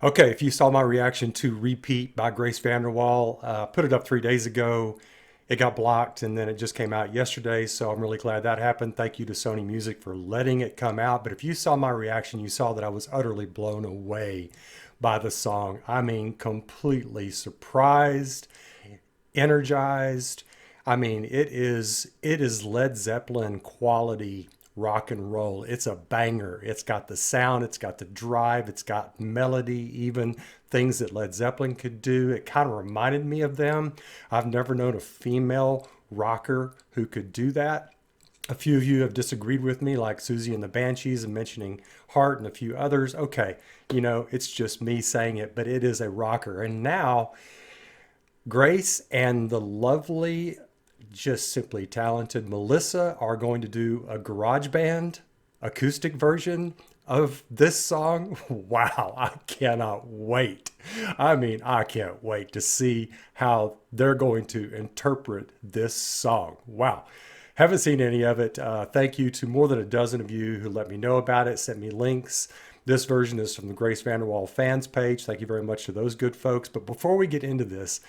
Okay, if you saw my reaction to Repeat by Grace Vanderwaal, put it up 3 days ago. It got blocked and then it just came out yesterday, so I'm really glad that happened. Thank you to Sony Music for letting it come out. But if you saw my reaction, you saw that I was utterly blown away by the song. I mean, completely surprised, energized. I mean, it is Led Zeppelin quality rock and roll. It's a banger. It's got the sound, it's got the drive, it's got melody, even things that Led Zeppelin could do. It kind of reminded me of them. I've never known a female rocker who could do that. A few of you have disagreed with me, like Susie and the Banshees, and mentioning Heart and a few others. Okay, it's just me saying it, but it is a rocker. And now Grace and the lovely, just simply talented Melissa are going to do a garage band acoustic version of this song. Wow, I cannot wait. I mean, I can't wait to see how they're going to interpret this song. Wow. Haven't seen any of it. Thank you to more than a dozen of you who let me know about it, sent me links. This version is from the Grace Vanderwaal Fans page. Thank you very much to those good folks. But before we get into this,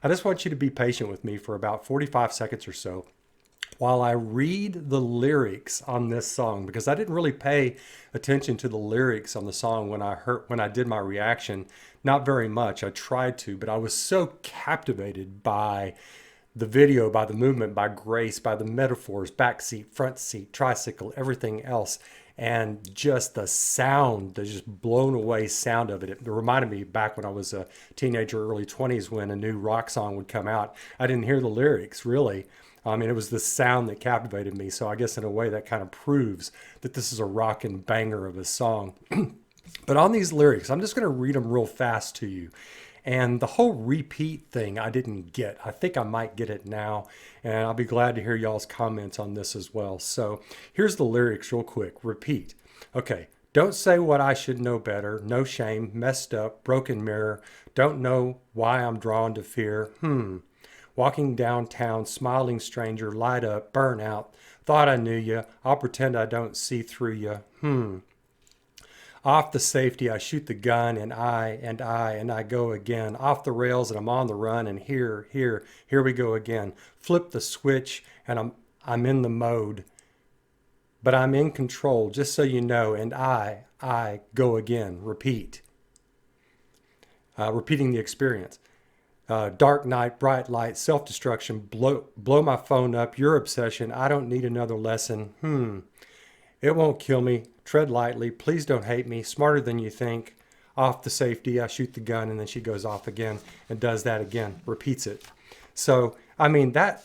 I just want you to be patient with me for about 45 seconds or so while I read the lyrics on this song, because I didn't really pay attention to the lyrics on the song when I did my reaction. Not very much. I tried to, but I was so captivated by the video, by the movement, by Grace, by the metaphors, back seat, front seat, tricycle, everything else, and just the sound, the just blown away sound of it. It reminded me back when I was a teenager, early 20s, when a new rock song would come out. I didn't hear the lyrics, really. I mean, it was the sound that captivated me. So I guess in a way that kind of proves that this is a rockin' banger of a song. But on these lyrics, I'm just going to read them real fast to you. And the whole repeat thing I didn't get. I think I might get it now. And I'll be glad to hear y'all's comments on this as well. So here's the lyrics real quick. Repeat. Okay. Don't say what I should know better. No shame. Messed up. Broken mirror. Don't know why I'm drawn to fear. Walking downtown. Smiling stranger. Light up. Burn out. Thought I knew you. I'll pretend I don't see through you. Off the safety, I shoot the gun, and I go again. Off the rails, and I'm on the run, and here we go again. Flip the switch, and I'm in the mode. But I'm in control, just so you know, and I go again. Repeat. Repeating the experience. Dark night, bright light, self-destruction, blow my phone up, your obsession, I don't need another lesson. It won't kill me. Tread lightly. Please don't hate me. Smarter than you think. Off the safety, I shoot the gun, and then she goes off again and does that again. Repeats it. So, I mean, that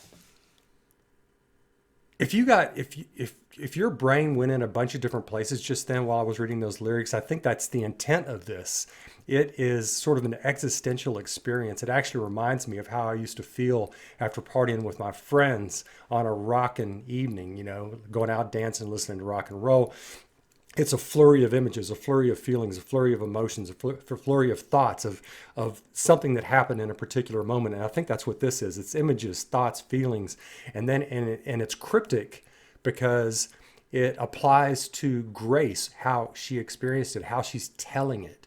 if your brain went in a bunch of different places just then while I was reading those lyrics, I think that's the intent of this. It is sort of an existential experience. It actually reminds me of how I used to feel after partying with my friends on a rockin' evening, going out dancing, listening to rock and roll. It's a flurry of images, a flurry of feelings, a flurry of emotions, a flurry of thoughts of something that happened in a particular moment. And I think that's what this is. It's images, thoughts, feelings, and it's cryptic because it applies to Grace, how she experienced it, how she's telling it.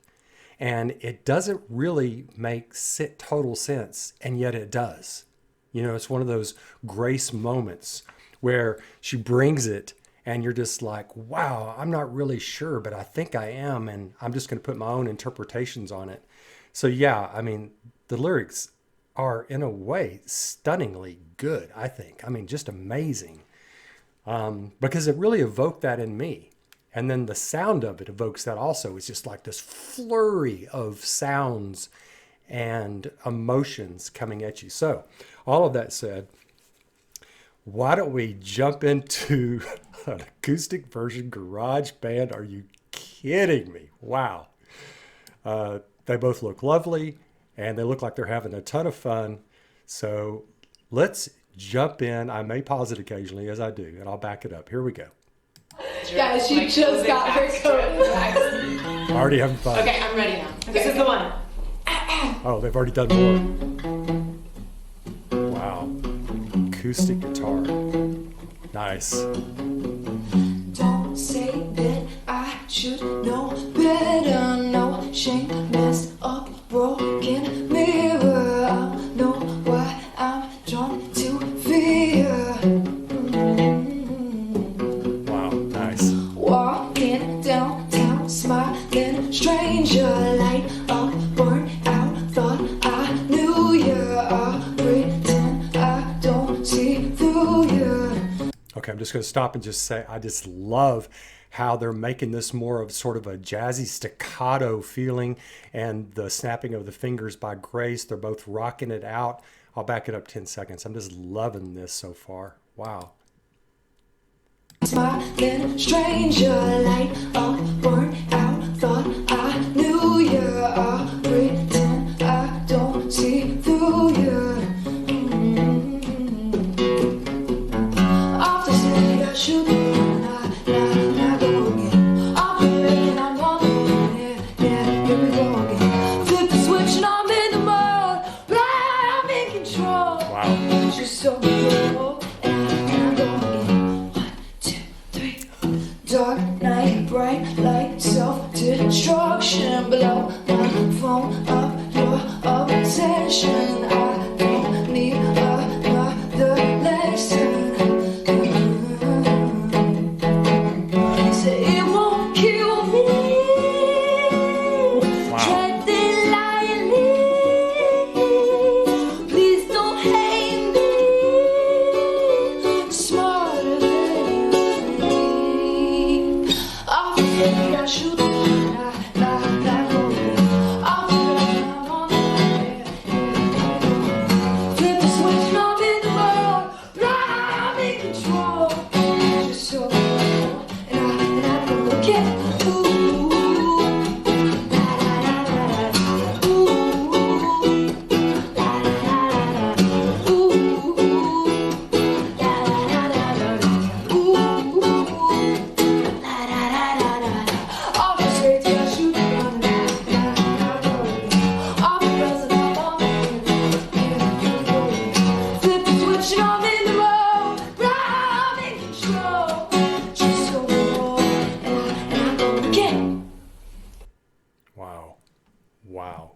And it doesn't really make total sense, and yet it does. It's one of those Grace moments where she brings it and you're just like, wow, I'm not really sure, but I think I am, and I'm just going to put my own interpretations on it. So yeah, I mean, the lyrics are in a way stunningly good, I think. I mean, just amazing. Because it really evoked that in me. And then the sound of it evokes that also. It's just like this flurry of sounds and emotions coming at you. So all of that said, why don't we jump into an acoustic version garage band? Are you kidding me? Wow. They both look lovely and they look like they're having a ton of fun. So let's jump in. I may pause it occasionally as I do, and I'll back it up. Here we go. Yeah, she just got her coat. Already having fun. Okay, I'm ready now. Okay. This is the one. Oh, they've already done more. Wow. Acoustic guitar. Nice. Don't say that I should know better. No shame, Okay, I'm just going to stop and just say I just love how they're making this more of sort of a jazzy staccato feeling, and the snapping of the fingers by Grace. They're both rocking it out. I'll back it up 10 seconds. I'm just loving this so far. Wow. Smiling stranger, light up, burnt out, thought I knew ya. Pretend I don't see through ya. Off the city, I shoot and I go again. Off the rain, I'm on the road, yeah, here we go again. Flip the switch and I'm in the mode, right, I'm in control. Wow. Just so cool, and I go again. 1, 2, 3. Dark night, bright light, self-destruction. Below my phone, up your obsession. I don't need another lesson. Say it won't kill me. Tread the line, please don't hate me. Smarter than me. Off the city, I shoot like gold. Off the rain, I'm on the air. Flip the switch, and I'm in the mode. Right, I'm in control. Just so cold, and I go again. Ooh, la la la la la. Ooh, la la la la la. Ooh, la la la la la. Ooh, la la la la la. All the streets I shoot on all the girls that I'm on flip the switch and I'm in the road. Right, I'm in control. Just so cold, and I go again. Wow. Wow.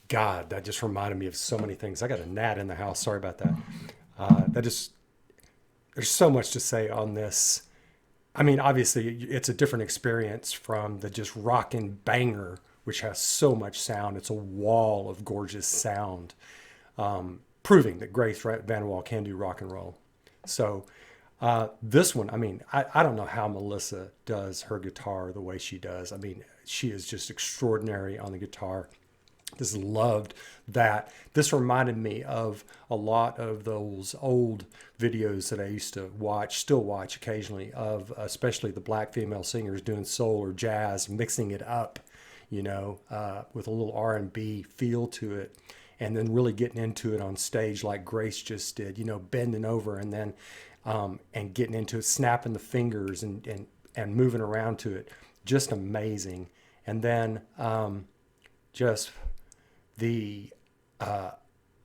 God, that just reminded me of so many things. I got a gnat in the house. Sorry about that. There's so much to say on this. I mean, obviously, it's a different experience from the just rockin' banger, which has so much sound. It's a wall of gorgeous sound, proving that Grace Vanderwaal can do rock and roll. So this one, I mean, I don't know how Melissa does her guitar the way she does. I mean, she is just extraordinary on the guitar. Just loved that. This reminded me of a lot of those old videos that I used to watch, still watch occasionally, of especially the black female singers doing soul or jazz, mixing it up, with a little R&B feel to it, and then really getting into it on stage like Grace just did, bending over and then and getting into it, snapping the fingers and moving around to it. Just amazing. And then just the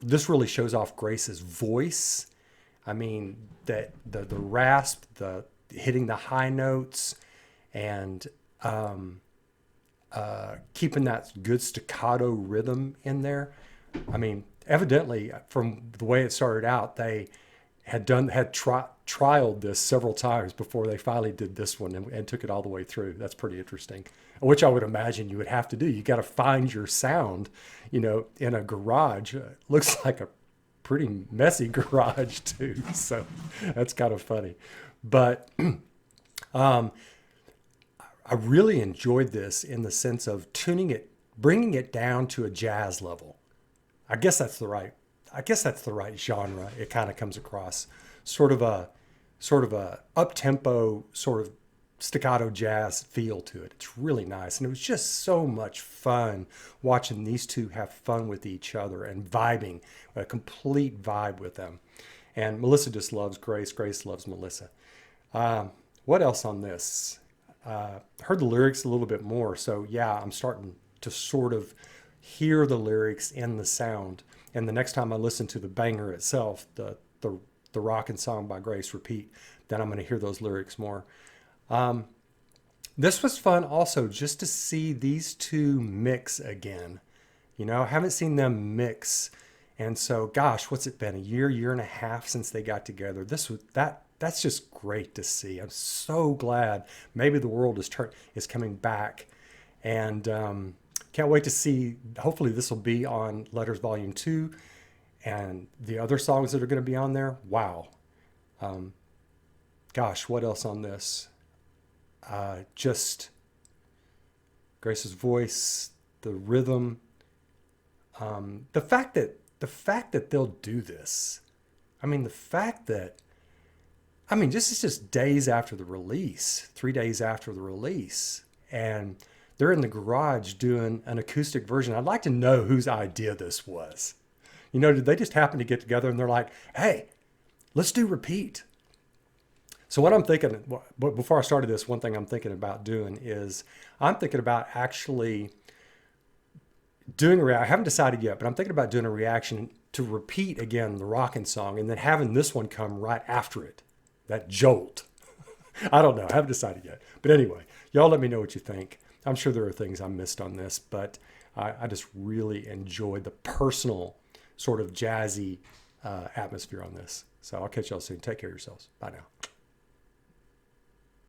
this really shows off Grace's voice. I mean, that the rasp, the hitting the high notes, and keeping that good staccato rhythm in there. I mean, evidently, from the way it started out, they had trialed this several times before they finally did this one and took it all the way through. That's pretty interesting, which I would imagine you would have to do. You got to find your sound, in a garage. Looks like a pretty messy garage too. So that's kind of funny. But I really enjoyed this in the sense of tuning it, bringing it down to a jazz level. I guess that's the right genre. It kind of comes across sort of a up-tempo, sort of staccato jazz feel to it. It's really nice. And it was just so much fun watching these two have fun with each other and vibing, a complete vibe with them. And Melissa just loves Grace. Grace loves Melissa. What else on this? Heard the lyrics a little bit more. So yeah, I'm starting to sort of hear the lyrics in the sound. And the next time I listen to the banger itself, the rockin' song by Grace repeat, then I'm going to hear those lyrics more. This was fun also just to see these two mix again. I haven't seen them mix. And so, gosh, what's it been? A year and a half since they got together. That's just great to see. I'm so glad. Maybe the world is coming back, and can't wait to see. Hopefully this will be on Letters Volume 2 and the other songs that are going to be on there. Wow. Gosh, what else on this? Just Grace's voice, the rhythm, the fact that they'll do this. I mean, the fact that this is just days after the release, 3 days after the release, and they're in the garage doing an acoustic version. I'd like to know whose idea this was. Did they just happen to get together and they're like, hey, let's do repeat? So what I'm thinking, before I started this, one thing I'm thinking about doing is I'm thinking about actually doing I haven't decided yet, but I'm thinking about doing a reaction to repeat again the rockin' song and then having this one come right after it. That jolt. I don't know. I haven't decided yet. But anyway, y'all let me know what you think. I'm sure there are things I missed on this, but I just really enjoyed the personal sort of jazzy atmosphere on this. So I'll catch y'all soon. Take care of yourselves. Bye now.